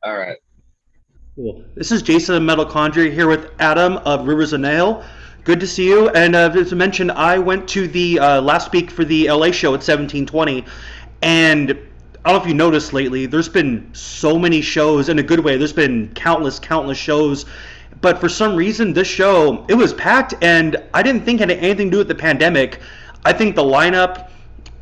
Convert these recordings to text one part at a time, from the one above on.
All right. Cool. This is Jason Metalchondria here with Adam of Rivers of Nihil. Good to see you. And as I mentioned, I went to the last week for the LA show at 1720. And I don't know if you noticed lately, there's been so many shows in a good way. There's been countless shows. But for some reason, this show, it was packed. And I didn't think it had anything to do with the pandemic. I think the lineup,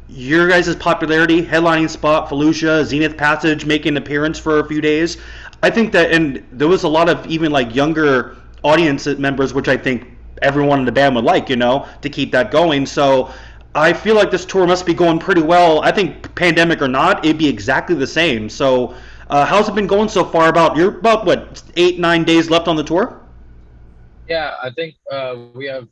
your guys' popularity, headlining spot, Fallujah, Zenith Passage making an appearance for a few days. I think that, and there was a lot of even like younger audience members, which I think everyone in the band would like, to keep that going. So I feel like this tour must be going pretty well. I think pandemic or not, it'd be exactly the same. So how's it been going so far? You're about what 8 9 days left on the tour? Yeah, I think we have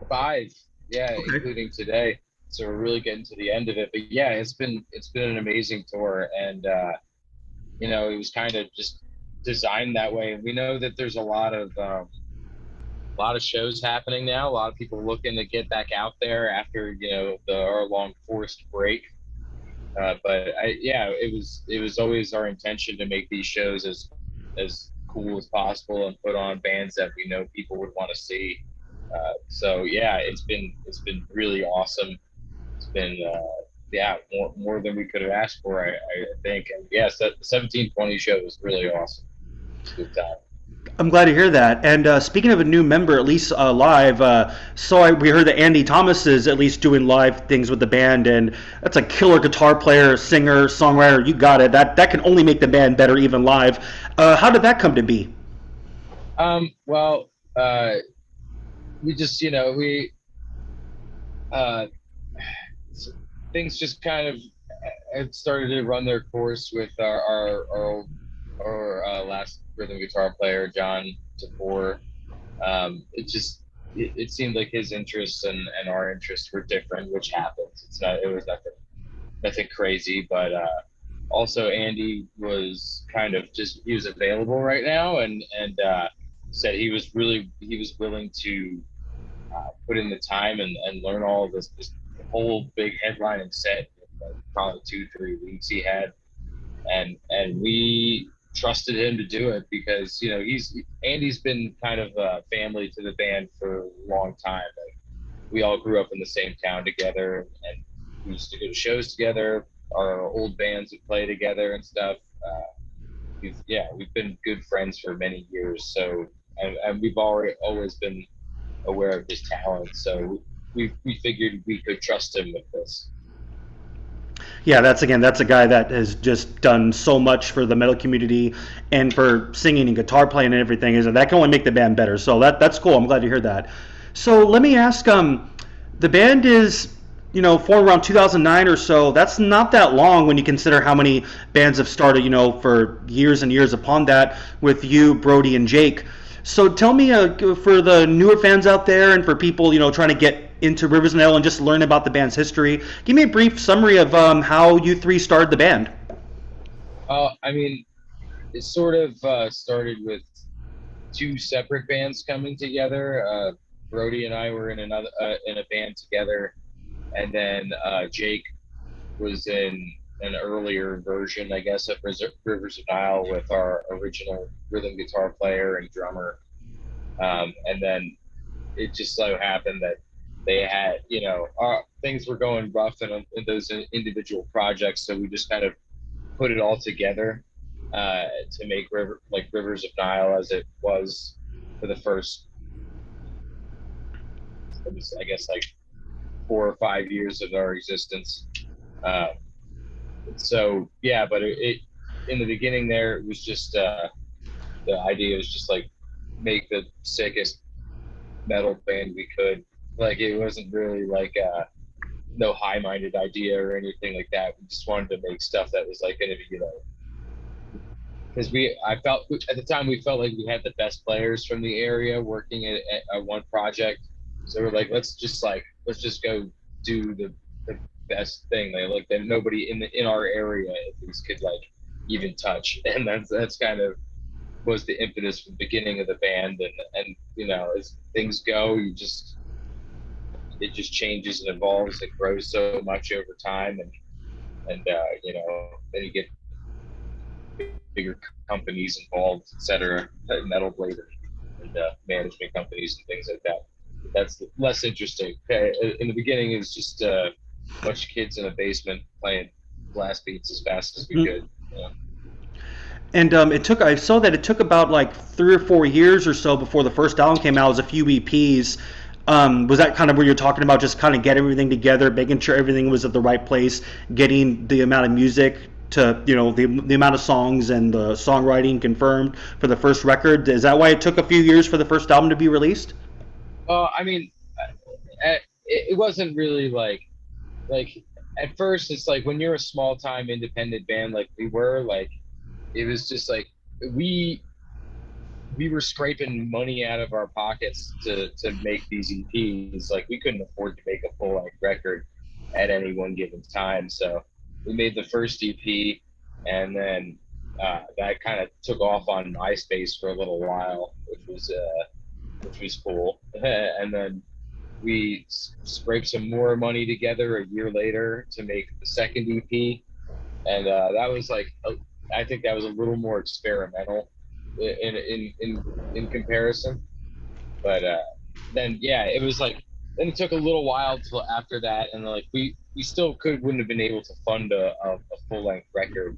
five. Yeah, Okay. including today. So we're really getting to the end of it. But yeah, it's been an amazing tour, and it was kind of just designed that way. And we know that there's a lot of shows happening now. A lot of people looking to get back out there after our long forced break. But it was always our intention to make these shows as cool as possible and put on bands that we know people would want to see. So yeah, it's been really awesome. It's been yeah, more than we could have asked for, I think. And yes, that 1720 show was really awesome. It's a good time. I'm glad to hear that. And speaking of a new member, at least live, we heard that Andy Thomas is at least doing live things with the band, and that's a killer guitar player, singer, songwriter. You got it. That can only make the band better, even live. How did that come to be? Well, we just we uh, things just kind of had started to run their course with our last rhythm guitar player, John Tafur. It seemed like his interests and our interests were different, which happens. It was nothing crazy, but also Andy was kind of just he was available right now, and said he was willing to put in the time and learn all of this whole big headlining set, like probably 2 3 weeks he had, and we trusted him to do it because he's Andy's been kind of family to the band for a long time. Like, we all grew up in the same town together, and we used to go to shows together. Our old bands would play together and stuff. We've been good friends for many years. So and we've always been aware of his talent. So we figured we could trust him with this. Yeah, that's a guy that has just done so much for the metal community and for singing and guitar playing and everything. Is that can only make the band better. So that's cool. I'm glad to hear that. So let me ask, the band is formed around 2009 or so. That's not that long when you consider how many bands have started for years and years upon that with you, Brody, and Jake. So tell me, for the newer fans out there and for people trying to get into Rivers and Nihil and just learn about the band's history, give me a brief summary of how you three started the band. I mean, it sort of started with two separate bands coming together. Brody and I were in a band together, and then Jake was in an earlier version, I guess, of Rivers of Nihil with our original rhythm guitar player and drummer. And then it just so happened that they had, things were going rough in those individual projects, so we just kind of put it all together to make Rivers of Nihil as it was for the first, I guess, like 4 or 5 years of our existence. Uh, so yeah, but it in the beginning there it was just the idea was just like make the sickest metal band we could. Like it wasn't really like no high-minded idea or anything like that. We just wanted to make stuff that was like going to be because I felt at the time we felt like we had the best players from the area working at one project. So we're like, let's just go do the best thing that nobody in our area at least could like even touch, and that's kind of was the impetus from the beginning of the band. And as things go, it just changes and evolves and grows so much over time, and then you get bigger companies involved, etc. Metal Blade and management companies and things like that. That's less interesting. In the beginning, it was just a bunch of kids in a basement playing blast beats as fast as we could. You know? And it took. I saw that it took about like 3 or 4 years or so before the first album came out. It was a few EPs. Was that kind of where you're talking about just kind of get everything together, making sure everything was at the right place, getting the amount of music to the amount of songs and the songwriting confirmed for the first record? Is that why it took a few years for the first album to be released? I mean, it wasn't really like at first. It's like when you're a small time independent band like we were, like it was just like we we were scraping money out of our pockets to make these EPs. Like we couldn't afford to make a full length record at any one given time. So we made the first EP, and then that kind of took off on MySpace for a little while, which was cool. And then we scraped some more money together a year later to make the second EP, and that was like I think that was a little more experimental in comparison. But then yeah, it was like then it took a little while till after that, and like we still wouldn't have been able to fund a full length record,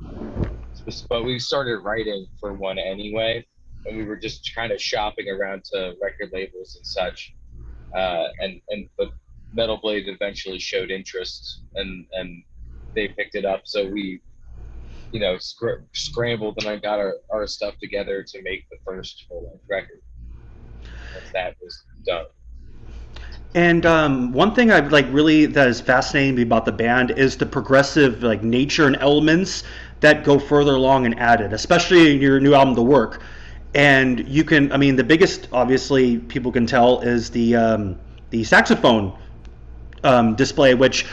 but we started writing for one anyway, and we were just kind of shopping around to record labels and such. And but Metal Blade eventually showed interest, and they picked it up. So we scrambled and I got our stuff together to make the first full length record. Once that was done. And one thing I like really that is fascinating me about the band is the progressive like nature and elements that go further along and added, especially in your new album, The Work. And you can, I mean, the biggest obviously people can tell is the saxophone display, which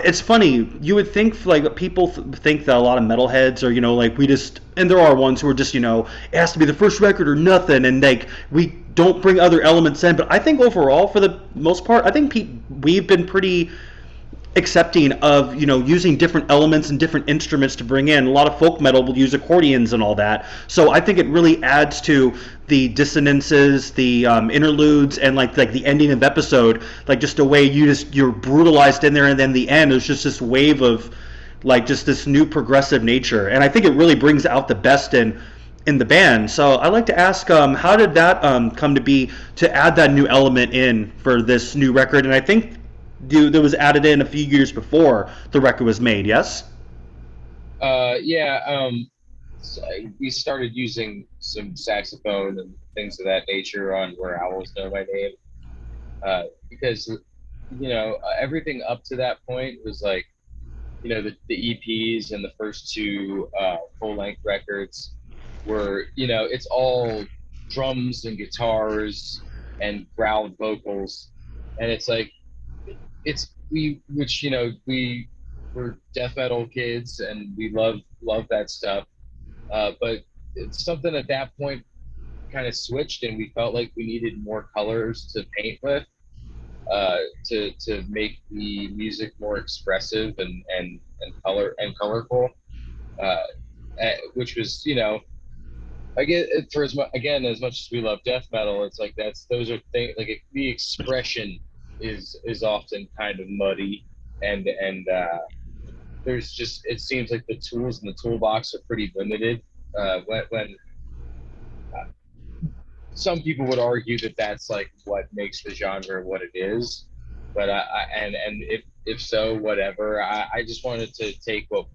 it's funny. You would think like people think that a lot of metalheads are like we just, and there are ones who are just it has to be the first record or nothing, and like we don't bring other elements in. But I think overall, for the most part, I think we've been pretty accepting of using different elements and different instruments to bring in. A lot of folk metal will use accordions and all that, so I think it really adds to the dissonances, the interludes, and like the ending of episode, like just a way you're brutalized in there, and then the end is just this wave of like just this new progressive nature, and I think it really brings out the best in the band. So I'd like to ask, how did that come to be to add that new element in for this new record? And I think that was added in a few years before the record was made. Yes. Yeah. So we started using some saxophone and things of that nature on Where Owls Know My Name, because everything up to that point was like the EPs and the first two full length records were it's all drums and guitars and growled vocals, and it's like we were death metal kids and we love that stuff, but it's something at that point kind of switched, and we felt like we needed more colors to paint with, to make the music more expressive and colorful, uh, which was I get it for as much as we love death metal, it's like those are things like the expression is often kind of muddy, and there's just it seems like the tools in the toolbox are pretty limited. When some people would argue that that's like what makes the genre what it is, but and if so, whatever. I just wanted to take what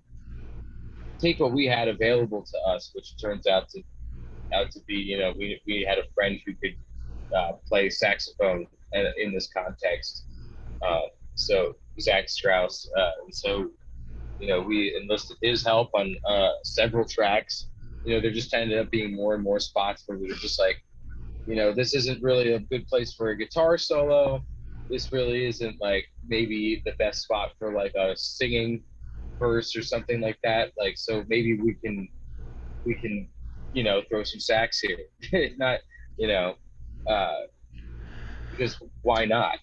we had available to us, which turns out to be we had a friend who could play saxophone in this context. So Zach Strauss, and so we enlisted his help on several tracks. There just ended up being more and more spots where we were just like, this isn't really a good place for a guitar solo. This really isn't like maybe the best spot for like a singing verse or something like that. Like, so maybe we can throw some sax here. Not you know uh because why not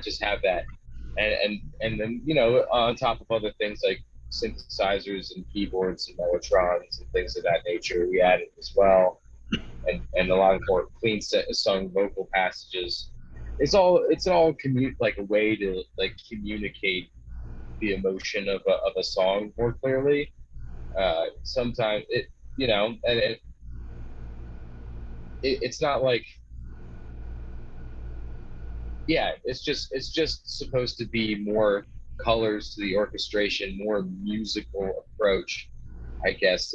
just have that, and then on top of other things like synthesizers and keyboards and mellotrons and things of that nature we added as well, and a lot of more clean set sung vocal passages. It's all like a way to like communicate the emotion of a song more clearly. Sometimes and it's not like, yeah, it's just supposed to be more colors to the orchestration, more musical approach, I guess.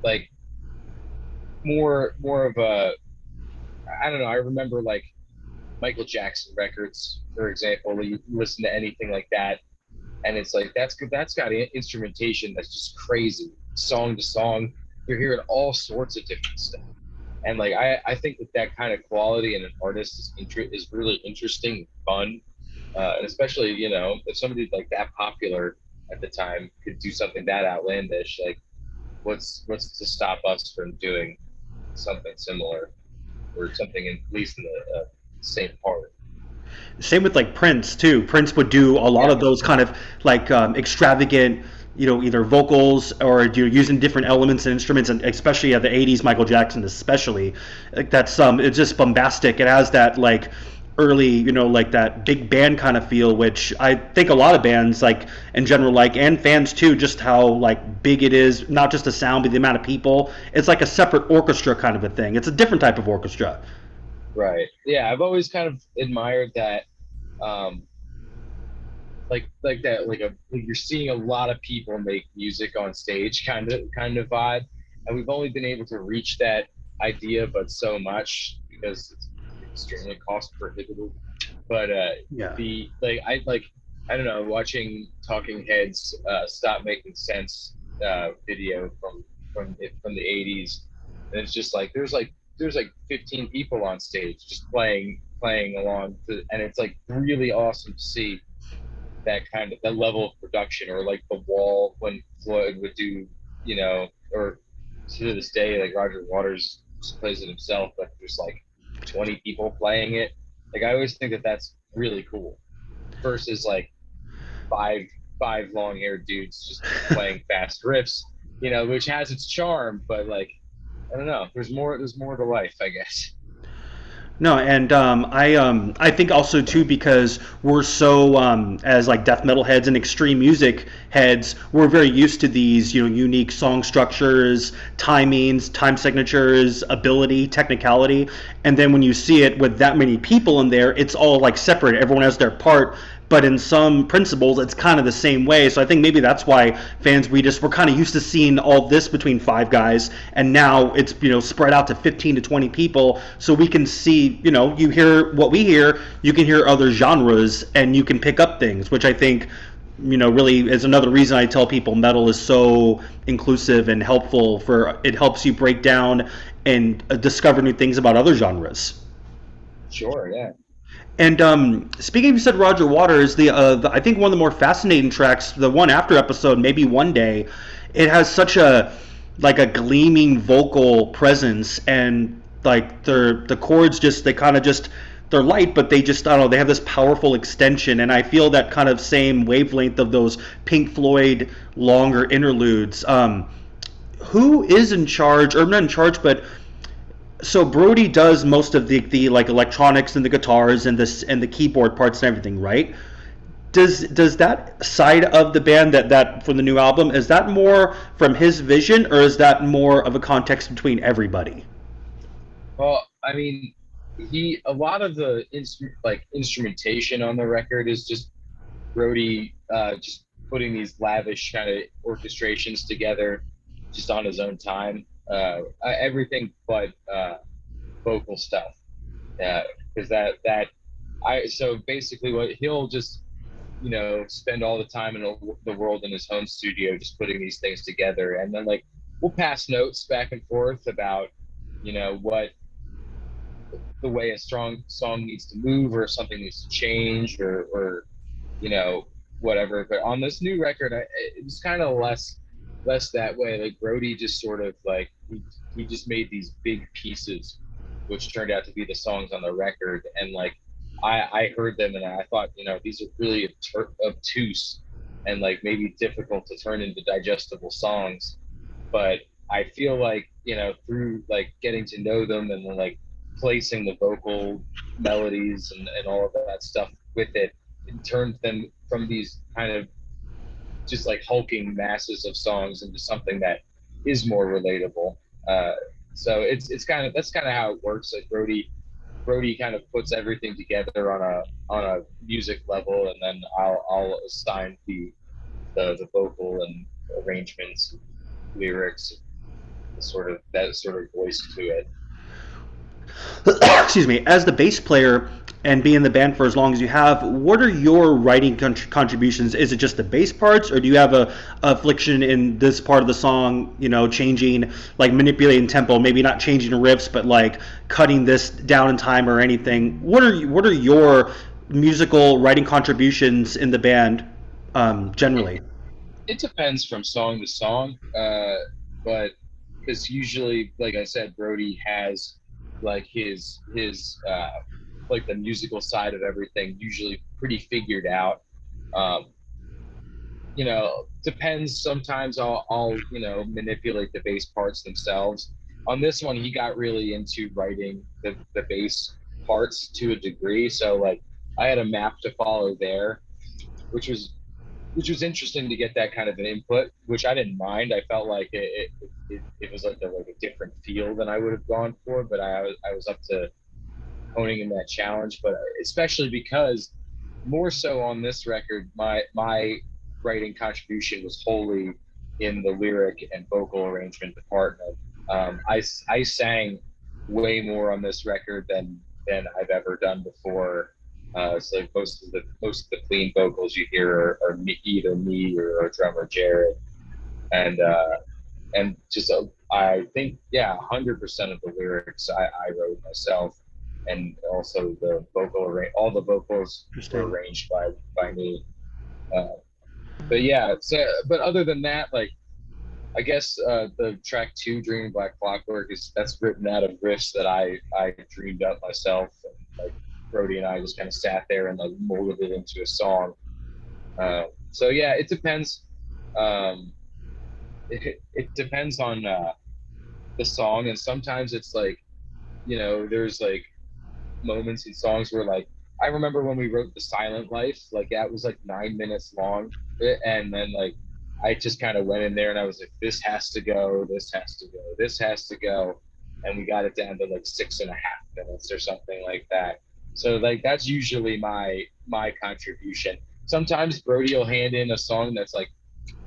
Like more of a, I don't know. I remember like Michael Jackson records, for example. You listen to anything like that, and it's like that's got instrumentation that's just crazy, song to song. You're hearing all sorts of different stuff, and like I think that kind of quality in an artist is really interesting, and fun, and especially if somebody like that popular at the time could do something that outlandish, like what's to stop us from doing something similar or something at least in the same part. Same with like Prince too. Prince would do a lot Yeah, of those kind of like extravagant, either vocals or using different elements and instruments, and especially the '80s Michael Jackson, especially like that's it's just bombastic. It has that like early, like that big band kind of feel, which I think a lot of bands like in general like, and fans too, just how like big it is, not just the sound but the amount of people. It's like a separate orchestra kind of a thing. It's a different type of orchestra. right. Yeah, I've always kind of admired that, um, like that, like you're seeing a lot of people make music on stage, kind of vibe, and we've only been able to reach that idea, but so much because it's extremely cost prohibitive. But Yeah. the like I don't know, watching Talking Heads Stop Making Sense video from the 80s, and it's just like there's like 15 people on stage just playing along and it's like really awesome to see that level of production. Or like The Wall when Floyd would do, or to this day like Roger Waters just plays it himself, but there's like 20 people playing it. Like I always think that that's really cool versus like five five long haired dudes just playing fast riffs, which has its charm, but like I don't know, there's more to life, I guess. No, and I think also too because we're so as like death metal heads and extreme music heads, we're very used to these unique song structures, timings, time signatures, ability, technicality, and then when you see it with that many people in there, it's all like separate. Everyone has their part, but in some principles it's kind of the same way. So I think maybe that's why fans, we're kind of used to seeing all this between five guys, and now it's spread out to 15 to 20 people, so we can see, you hear what we hear, you can hear other genres, and you can pick up things, which I think really is another reason I tell people metal is so inclusive and helpful. For it helps you break down and discover new things about other genres. Sure, yeah. And speaking of, you said Roger Waters, I think one of the more fascinating tracks, the one after episode, maybe one day, it has such a like a gleaming vocal presence, and like the chords just they kind of just they're light, but they just, I don't know, they have this powerful extension, and I feel that kind of same wavelength of those Pink Floyd longer interludes. Who is in charge, or not in charge, but so Brody does most of the like electronics and the guitars and the keyboard parts and everything, right? Does that side of the band, that from the new album, is that more from his vision, or is that more of a context between everybody? Well, I mean, he a lot of the instrumentation on the record is just Brody just putting these lavish kind of orchestrations together just on his own time. Everything but vocal stuff. Because that I so basically what he'll just spend all the time in the world in his home studio just putting these things together, and then like we'll pass notes back and forth about what the way a strong song needs to move or something needs to change, or you know whatever. But on this new record, it was kind of less that way. Like Brody just sort of like he just made these big pieces which turned out to be the songs on the record, and like I heard them and I thought these are really obtuse and like maybe difficult to turn into digestible songs. But I feel like, through like getting to know them and then like placing the vocal melodies and all of that stuff with it, it turns them from these kind of just like hulking masses of songs into something that is more relatable. Uh, so it's kind of, that's kind of how it works. Like Brody kind of puts everything together on a music level, and then I'll assign the vocal and arrangements, lyrics, that sort of voice to it. Excuse me, as the bass player and being in the band for as long as you have, what are your writing contributions? Is it just the bass parts, or do you have a affliction in this part of the song, changing, like manipulating tempo, maybe not changing riffs, but like cutting this down in time or anything? What are your musical writing contributions in the band, It, generally? it depends from song to song, but because usually, like I said, Brody has like his like the musical side of everything usually pretty figured out. Um, depends. Sometimes I'll manipulate the bass parts themselves. On this one, he got really into writing the bass parts to a degree. So like I had a map to follow there, which was which was interesting to get that kind of an input, which I didn't mind. I felt like it was like a different feel than I would have gone for, but I was up to honing in that challenge. But especially because more so on this record, my writing contribution was wholly in the lyric and vocal arrangement department. I sang way more on this record than I've ever done before. So like most of the clean vocals you hear are either me or drummer Jared, and just I think, yeah, 100% of the lyrics I wrote myself, and also all the vocals were Interesting. arranged by me. Uh, but yeah, but other than that, like I guess the track two, Dreaming Black Clockwork, is that's written out of riffs that I dreamed up myself, and like Brody and I just kind of sat there and like molded it into a song. So yeah, it depends. Um, it depends on the song, and sometimes it's like, there's like moments in songs where like I remember when we wrote The Silent Life, like that was like 9 minutes long, and then like I just kind of went in there and I was like, this has to go, this has to go, this has to go, and we got it down to like 6.5 minutes or something like that. So like that's usually my contribution. Sometimes Brody will hand in a song that's like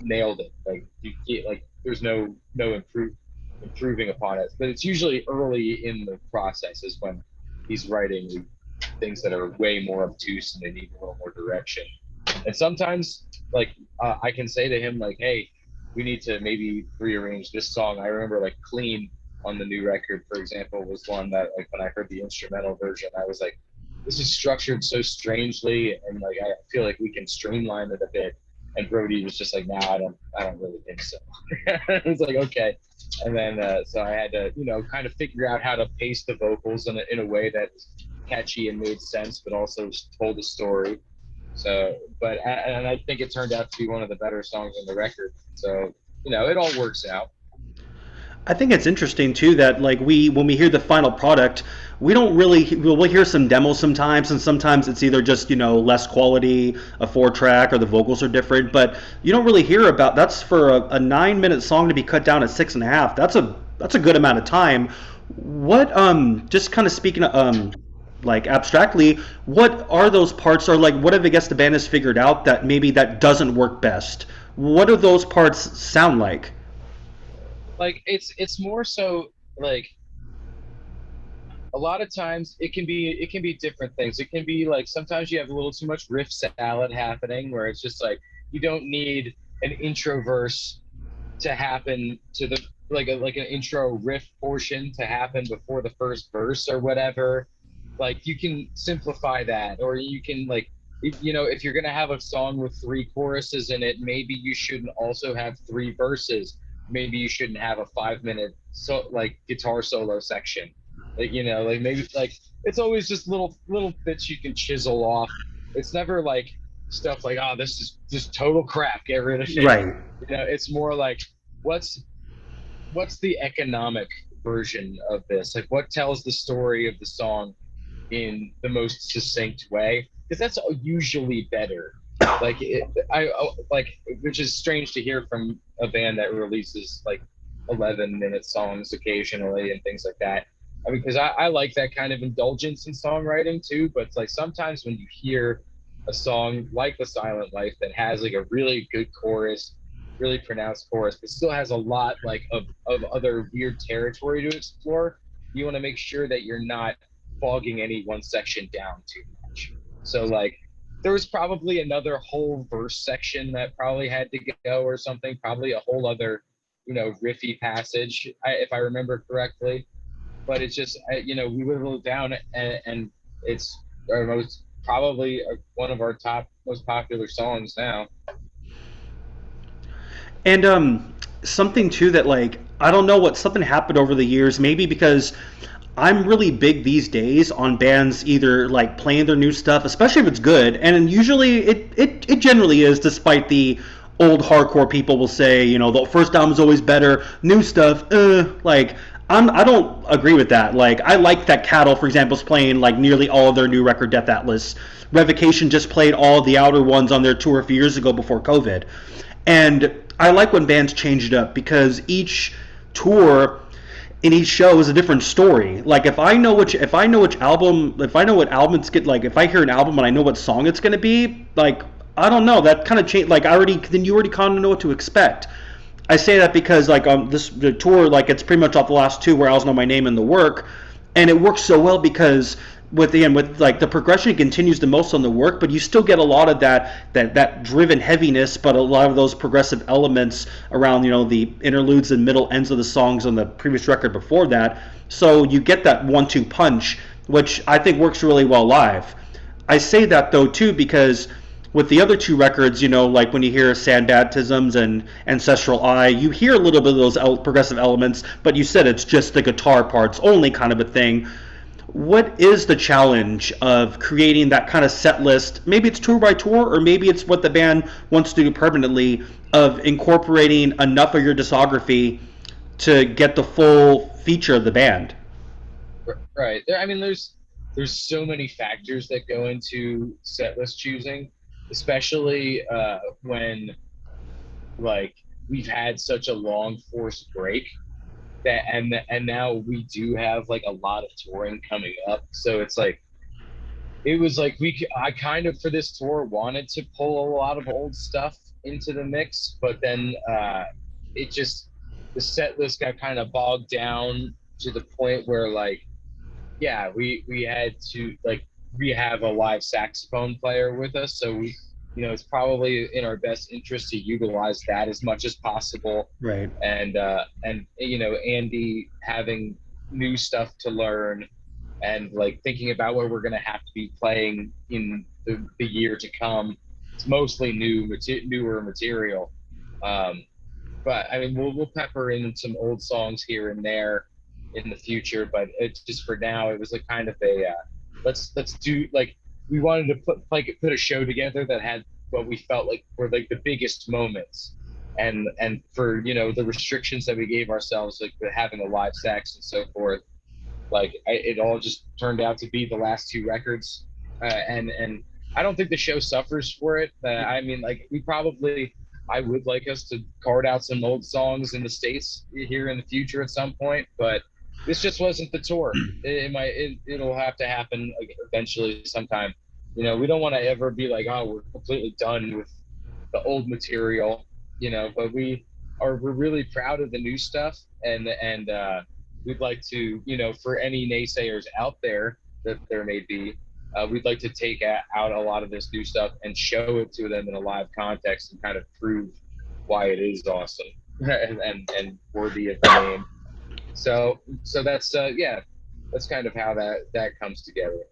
nailed it, like you get like there's no improving upon it, but it's usually early in the process is when he's writing things that are way more obtuse and they need a little more direction. And sometimes, like, I can say to him, like, hey, we need to maybe rearrange this song. I remember, like, Clean on the new record, for example, was one that, like, when I heard the instrumental version, I was like, this is structured so strangely, and like, I feel like we can streamline it a bit. And Brody was just like, no, I don't really think so. I was like, okay. And then, so I had to, kind of figure out how to pace the vocals in a way that's catchy and made sense, but also told a story. So, and I think it turned out to be one of the better songs on the record. So, it all works out. I think it's interesting too that like when we hear the final product, we don't really we'll hear some demos sometimes, and sometimes it's either just less quality, a 4 track, or the vocals are different. But you don't really hear about that's for a 9 minute song to be cut down at 6.5. That's a good amount of time. What just kind of speaking like abstractly, what are those parts, or like what have I guess the band has figured out that maybe that doesn't work best? What do those parts sound like? Like it's more so like a lot of times it can be different things. It can be like sometimes you have a little too much riff salad happening where it's just like you don't need an intro verse to happen to the like an intro riff portion to happen before the first verse or whatever. Like you can simplify that, or you can like if you're gonna have a song with three choruses in it, maybe you shouldn't also have three verses. Maybe you shouldn't have a 5 minute like guitar solo section. Like like maybe like it's always just little bits you can chisel off. It's never like stuff like, oh, this is just total crap, get rid of it. Right. It's more like, what's what's the economic version of this? Like, what tells the story of the song in the most succinct way? Because that's usually better. Like, which is strange to hear from a band that releases like 11-minute songs occasionally and things like that. I mean, because I like that kind of indulgence in songwriting too, but it's like sometimes when you hear a song like The Silent Life that has like a really good chorus, really pronounced chorus, but still has a lot like of other weird territory to explore, you want to make sure that you're not bogging any one section down too much. So like there was probably another whole verse section that probably had to go or something, probably a whole other, riffy passage, if I remember correctly. But it's just, we whittled it down, and it's our most probably one of our top most popular songs now. And something too that like I don't know what something happened over the years. Maybe because I'm really big these days on bands either like playing their new stuff, especially if it's good, and usually it generally is, despite the old hardcore people will say, the first album's always better, new stuff, like I don't agree with that. Like I like that Cattle, for example, is playing like nearly all of their new record, Death Atlas. Revocation just played all the outer ones on their tour a few years ago before COVID. And I like when bands change it up because each tour in each show is a different story. Like if I know which album, if I know what album it's get, like if I hear an album and I know what song it's going to be, like I don't know, that kind of change. Like then you already kind of know what to expect. I say that because like this the tour, like it's pretty much off the last two where I was know my name in the work, and it works so well because with like the progression continues the most on the work, but you still get a lot of that driven heaviness, but a lot of those progressive elements around the interludes and middle ends of the songs on the previous record before that. So you get that 1-2 punch, which I think works really well live. I say that though too because with the other two records, like when you hear Sand Baptisms and Ancestral Eye, you hear a little bit of those progressive elements, but you said it's just the guitar parts only kind of a thing. What is the challenge of creating that kind of set list? Maybe it's tour by tour, or maybe it's what the band wants to do permanently, of incorporating enough of your discography to get the full feature of the band. Right. I mean, there's so many factors that go into set list choosing, especially when like we've had such a long forced break that and now we do have like a lot of touring coming up. So it's like it was like I kind of for this tour wanted to pull a lot of old stuff into the mix, but then it just the set list got kind of bogged down to the point where like yeah, we had to like we have a live saxophone player with us, so it's probably in our best interest to utilize that as much as possible. Right. And Andy having new stuff to learn and like thinking about what we're gonna have to be playing in the year to come. It's mostly newer material. Um, but I mean, we'll pepper in some old songs here and there in the future. But it's just for now, it was a kind of a let's do like we wanted to put a show together that had what we felt like were like the biggest moments, and for the restrictions that we gave ourselves, like having a live sax and so forth. Like it all just turned out to be the last two records, and I don't think the show suffers for it. I mean, like I would like us to card out some old songs in the States here in the future at some point, but this just wasn't the tour. It'll have to happen eventually sometime. We don't want to ever be like, oh, we're completely done with the old material, but we're really proud of the new stuff, and we'd like to, for any naysayers out there that there may be, we'd like to take out a lot of this new stuff and show it to them in a live context and kind of prove why it is awesome and worthy of the name. So that's yeah, that's kind of how that comes together.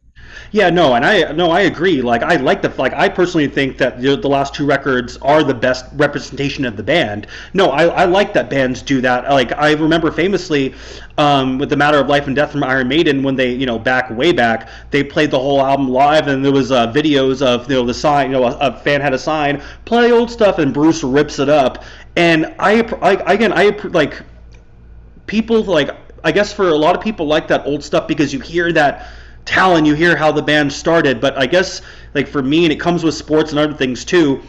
Yeah, no, and I agree. Like I like I personally think that the last two records are the best representation of the band. No, I like that bands do that. Like I remember famously with the Matter of Life and Death from Iron Maiden when they back way back they played the whole album live and there was videos of the sign a fan had a sign play old stuff and Bruce rips it up and I like people like I guess for a lot of people like that old stuff because you hear that talent, you hear how the band started. But I guess like for me, and it comes with sports and other things too.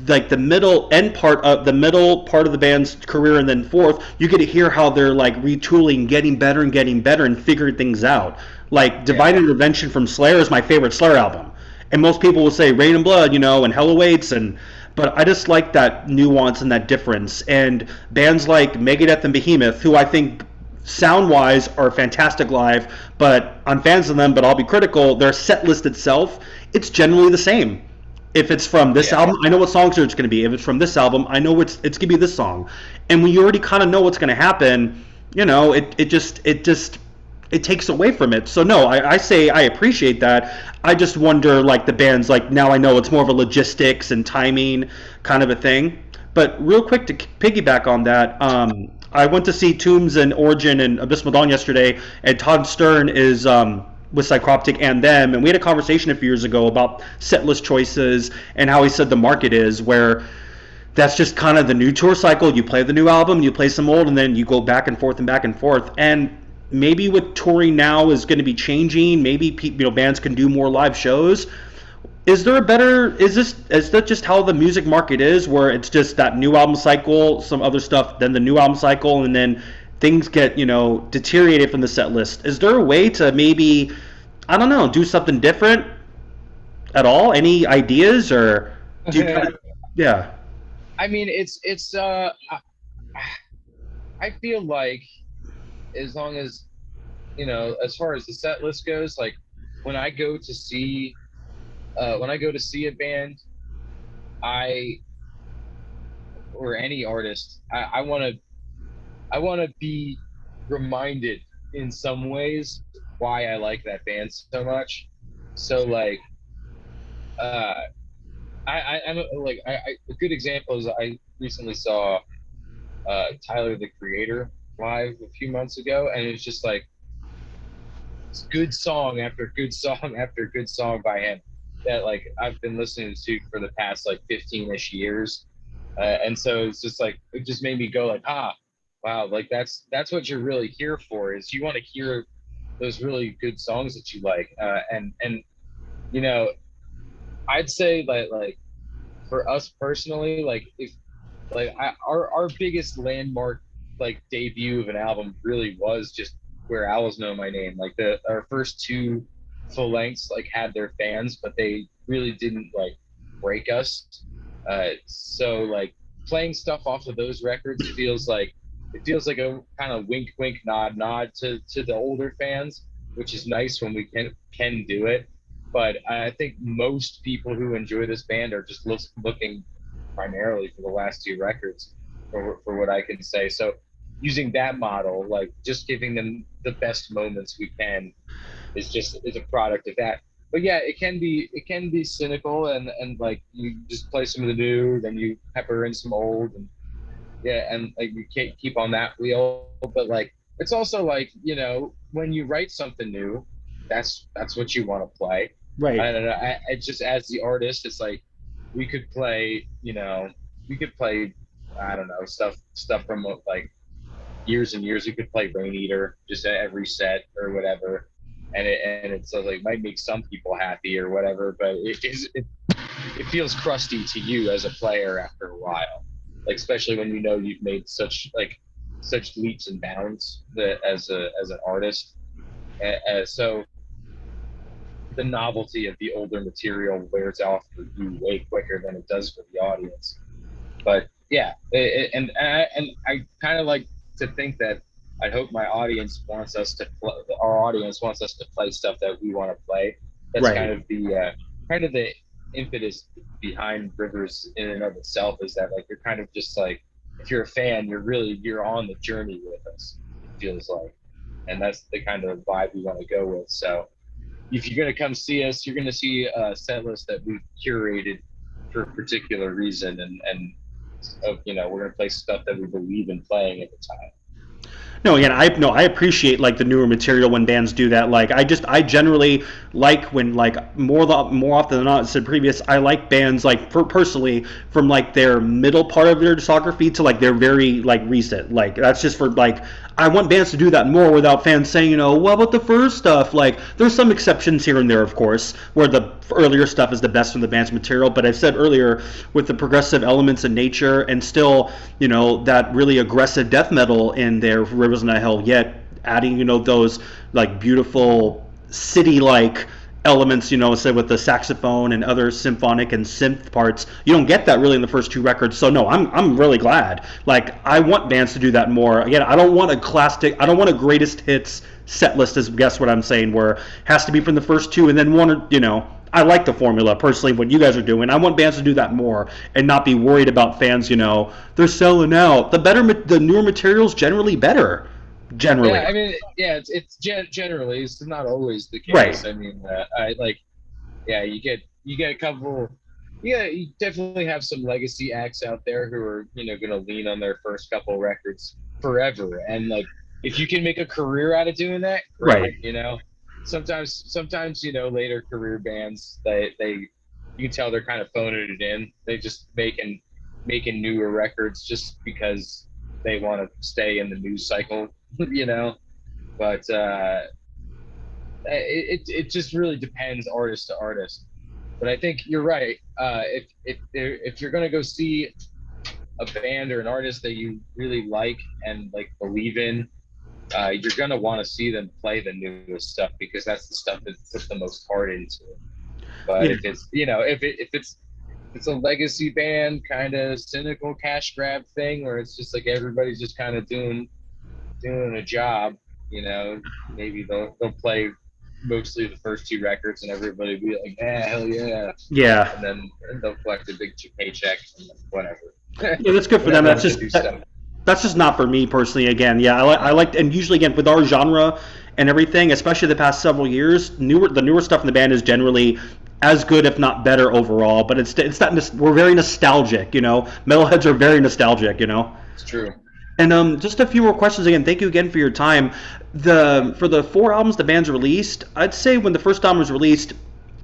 Like the middle part of the band's career, and then fourth, you get to hear how they're like retooling, getting better, and figuring things out. Like Yeah, Divine Intervention from Slayer is my favorite Slayer album, and most people will say Rain and Blood, and Hell Awaits, and but I just like that nuance and that difference. And bands like Megadeth and Behemoth, who I think sound wise are fantastic live, but I'm fans of them, but I'll be critical. Their set list itself, it's generally the same. If it's from this yeah, album, I know what songs it's going to be. If it's from this album, I know it's going to be this song. And when you already kind of know what's going to happen, it takes away from it. So no, I say I appreciate that. I just wonder like the bands like now I know it's more of a logistics and timing kind of a thing. But real quick to piggyback on that, I went to see Tombs and Origin and Abysmal Dawn yesterday, and Todd Stern is with Psychroptic and them, and we had a conversation a few years ago about set list choices and how he said the market is where that's just kind of the new tour cycle. You play the new album, you play some old, and then you go back and forth and back and forth. And maybe with touring now is going to be changing. Maybe bands can do more live shows. Is there a better? Is that just how the music market is, where it's just that new album cycle, some other stuff, then the new album cycle, and then things get deteriorated from the set list? Is there a way to maybe I don't know do something different at all? Any ideas or do you kind yeah. of yeah I mean, I feel like as long as as far as the set list goes, like when I go to see a band, I or any artist, I want to be reminded in some ways why I like that band so much. So like, uh, I'm like a good example is I recently saw Tyler the Creator live a few months ago, and it's just like it's good song after good song after good song by him that like I've been listening to for the past like 15-ish years. And so it's just like it just made me go like wow, like that's what you're really here for, is you want to hear those really good songs that you like. And you know I'd say like for us personally, like if like our biggest landmark like debut of an album really was just Where Owls Know My Name. Like the our first two full lengths like had their fans, but they really didn't like break us. So like playing stuff off of those records feels like a kind of wink wink nod nod to the older fans, which is nice when we can do it. But I think most people who enjoy this band are just looking primarily for the last two records, for what I can say. So using that model, like just giving them the best moments we can, is a product of that. But yeah, it can be cynical, and like you just play some of the new, then you pepper in some old, and yeah, and like you can't keep on that wheel. But like it's also like when you write something new, that's what you want to play. I right don't know. I just as the artist, it's like we could play, we could play, I don't know, stuff from like years and years. We could play Rain Eater just at every set or whatever, and it's like might make some people happy or whatever, but it feels crusty to you as a player after a while, like especially when you've made such leaps and bounds that as an artist. So the novelty of the older material wears off for you way quicker than it does for the audience. But yeah, and I kind of like to think that I hope our audience wants us to play stuff that we want to play. That's right kind of the impetus behind Rivers in and of itself, is that like you're kind of just like, if you're a fan, you're on the journey with us. It feels like, and that's the kind of vibe we want to go with. So if you're gonna come see us, you're gonna see a set list that we've curated for a particular reason, and we're gonna play stuff that we believe in playing at the time. No, again, I appreciate like the newer material when bands do that. Like I generally like when like more often than not, as said previous, I like bands like personally from like their middle part of their discography to like their very like recent. Like that's just for like I want bands to do that more without fans saying, what about the first stuff? Like there's some exceptions here and there, of course, where the earlier stuff is the best from the band's material. But I've said earlier, with the progressive elements in nature and still, that really aggressive death metal in their Rivers of Nihil, yet adding, those like beautiful city-like elements, say with the saxophone and other symphonic and synth parts. You don't get that really in the first two records. So no, I'm really glad. Like I want bands to do that more. Again, I don't want a greatest hits set list, is guess what I'm saying, where it has to be from the first two and then one, I like the formula personally. What you guys are doing, I want bands to do that more and not be worried about fans. They're selling out. The newer materials generally better. Yeah, Generally, I mean, yeah, generally it's not always the right, case. I mean, I like, yeah, you get a couple. Yeah, you definitely have some legacy acts out there who are going to lean on their first couple records forever, and like if you can make a career out of doing that, great. right. Sometimes later career bands they you can tell they're kind of phoning it in. They just making newer records just because they want to stay in the news cycle, you know. But it just really depends artist to artist. But I think you're right. If you're gonna go see a band or an artist that you really like and like believe in, you're gonna want to see them play the newest stuff because that's the stuff that puts the most heart into it. But Yeah. if it's if it's a legacy band kind of cynical cash grab thing where it's just like everybody's just kind of doing a job, maybe they'll play mostly the first two records and everybody will be like, yeah, hell yeah, Yeah. and then they'll collect a big paycheck and whatever, Yeah, that's good for them. whenever That's with the just new stuff. that's just not for me personally. Again, yeah, I like, and usually again with our genre and everything, especially the past several years, the newer stuff in the band is generally as good, if not better, overall. But it's that we're very nostalgic, Metalheads are very nostalgic, It's true. And just a few more questions again. Thank you again for your time. For the four albums the band's released, I'd say when the first album was released,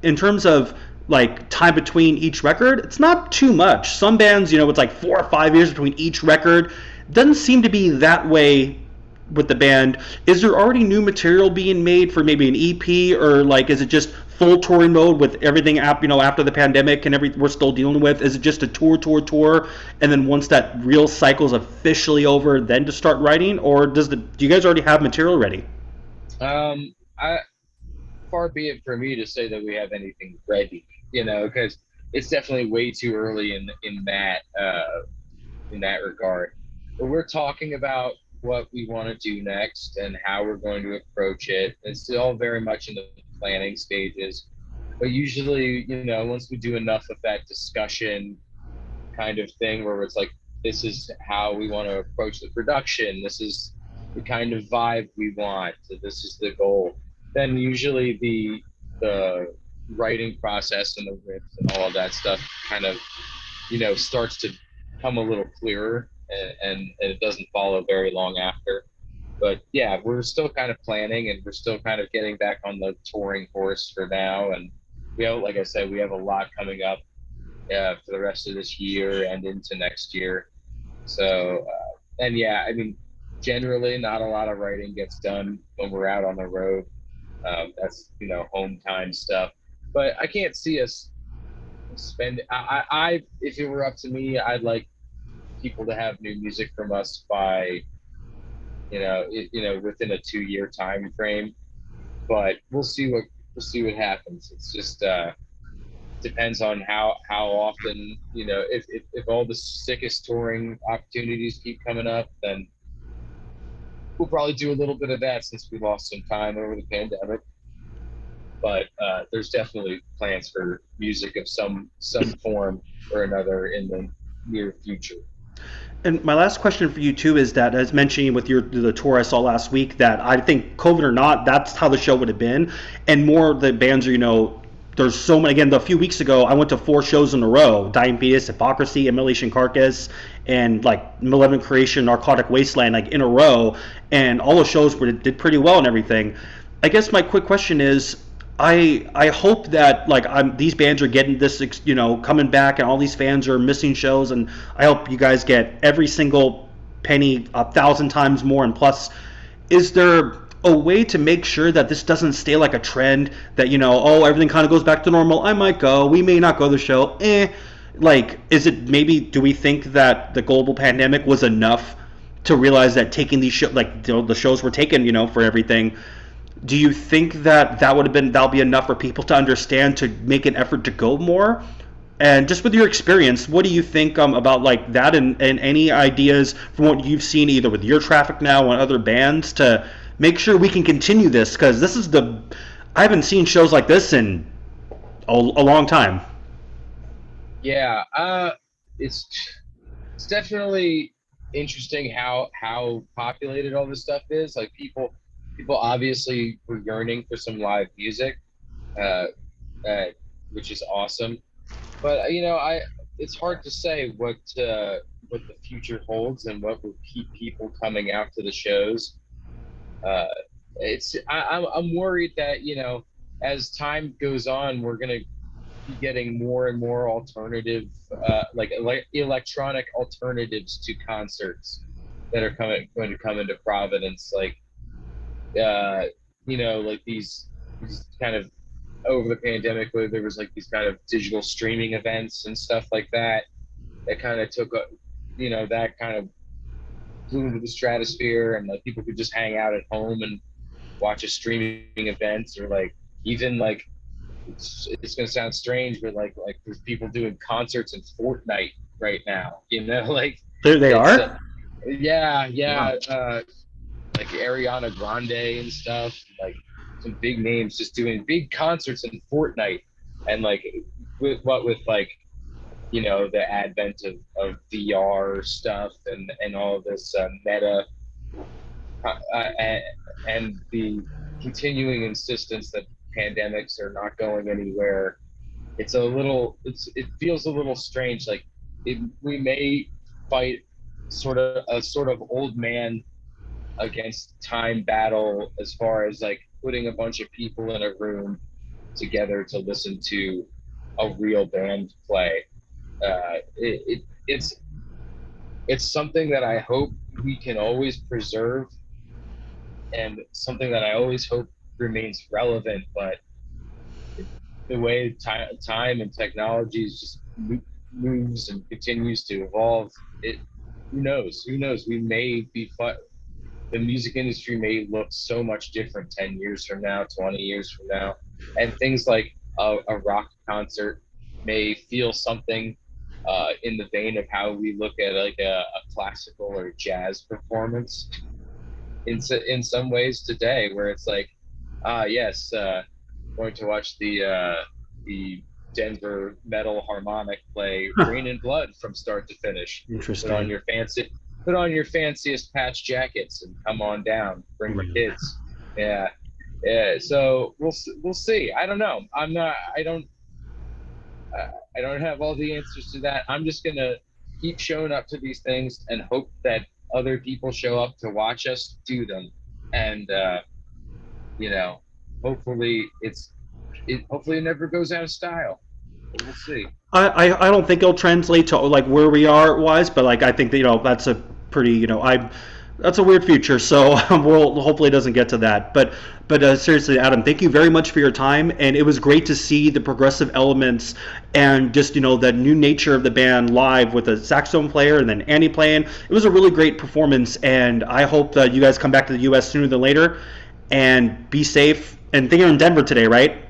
in terms of like time between each record, it's not too much. Some bands, it's like 4 or 5 years between each record. Doesn't seem to be that way with the band. Is there already new material being made for maybe an EP, or like is it just full touring mode with everything after the pandemic and we're still dealing with? Is it just a tour, and then once that real cycle is officially over, then to start writing, or do you guys already have material ready? I Far be it for me to say that we have anything ready, because it's definitely way too early in that regard. But we're talking about what we want to do next and how we're going to approach it. It's still very much in the planning stages. But usually, once we do enough of that discussion kind of thing where it's like, this is how we want to approach the production, this is the kind of vibe we want, this is the goal, then usually the writing process and the riffs and all of that stuff kind of starts to come a little clearer, and it doesn't follow very long after. But yeah, we're still kind of planning and we're still kind of getting back on the touring horse for now. And like I said, we have a lot coming up for the rest of this year and into next year. So, and yeah, I mean, generally not a lot of writing gets done when we're out on the road. That's, home time stuff. But I can't see us if it were up to me, I'd like people to have new music from us by within a 2 year time frame. But we'll see what happens. It's just depends on how often, if all the sickest touring opportunities keep coming up, then we'll probably do a little bit of that since we lost some time over the pandemic. But there's definitely plans for music of some form or another in the near future. And my last question for you too is that, as mentioned with the tour I saw last week, that I think COVID or not, that's how the show would have been, and more the bands are there's so many. Again, a few weeks ago, I went to 4 shows in a row: Dying Fetus, Hypocrisy, Immolation Carcass, and like Malevolent Creation, Narcotic Wasteland, like in a row, and all the shows did pretty well and everything. I guess my quick question is, I hope that like these bands are getting this, coming back, and all these fans are missing shows, and I hope you guys get every single penny 1,000 times more. And plus, is there a way to make sure that this doesn't stay like a trend that oh, everything kind of goes back to normal? I might go, we may not go to the show. Like, is it maybe? Do we think that the global pandemic was enough to realize that taking these like the shows were taken, for everything? Do you think that that'll be enough for people to understand to make an effort to go more? And just with your experience, what do you think about like that, and any ideas from what you've seen either with your traffic now and other bands to make sure we can continue this? Because I haven't seen shows like this in a long time. Yeah, it's it's definitely interesting how populated all this stuff is. Like people obviously were yearning for some live music, uh, uh, which is awesome. But I it's hard to say what the future holds and what will keep people coming out to the shows. Uh, I'm worried that as time goes on, we're gonna be getting more and more alternative, like electronic alternatives to concerts that are going to come into Providence, like uh, like these kind of over the pandemic where there was like these kind of digital streaming events and stuff like that that kind of took a, that kind of flew into the stratosphere, and like people could just hang out at home and watch a streaming event, or like even like it's gonna sound strange, but like there's people doing concerts in Fortnite right now. Like There they it's are. yeah, yeah, Wow. like Ariana Grande and stuff, like some big names just doing big concerts in Fortnite, and like with like the advent of VR stuff and all of this meta, and the continuing insistence that pandemics are not going anywhere. It feels a little strange. Like we may fight sort of old man against time battle, as far as like putting a bunch of people in a room together to listen to a real band play. It's something that I hope we can always preserve, and something that I always hope remains relevant. But the way time and technology is just moves and continues to evolve, it who knows? Who knows? We may be the music industry may look so much different 10 years from now, 20 years from now, and things like a rock concert may feel something in the vein of how we look at like a classical or jazz performance in some ways today, where it's like, yes, going to watch the Denver metal harmonic play Huh. Rain and Blood from start to finish. Put on Interesting. your fancy, put on your fanciest patch jackets and come on down. Bring the Really. kids. Yeah, yeah. So we'll see. I don't know. I don't have all the answers to that. I'm just gonna keep showing up to these things and hope that other people show up to watch us do them, and you know, hopefully hopefully it never goes out of style. But we'll see. I don't think it'll translate to like where we are wise, but like I think that that's a pretty I that's a weird future. So we'll hopefully it doesn't get to that. But seriously, Adam, thank you very much for your time, and it was great to see the progressive elements and just the new nature of the band live with a saxophone player and then Annie playing. It was a really great performance, and I hope that you guys come back to the U.S. sooner than later. And be safe. And I think you're in Denver today, right?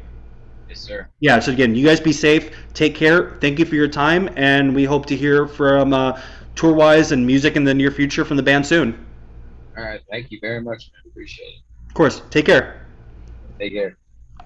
Yes, sir. Yeah, so again, you guys be safe. Take care. Thank you for your time, and we hope to hear from tour wise and music in the near future from the band soon. All right. Thank you very much, man. Appreciate it. Of course, take care. Take care.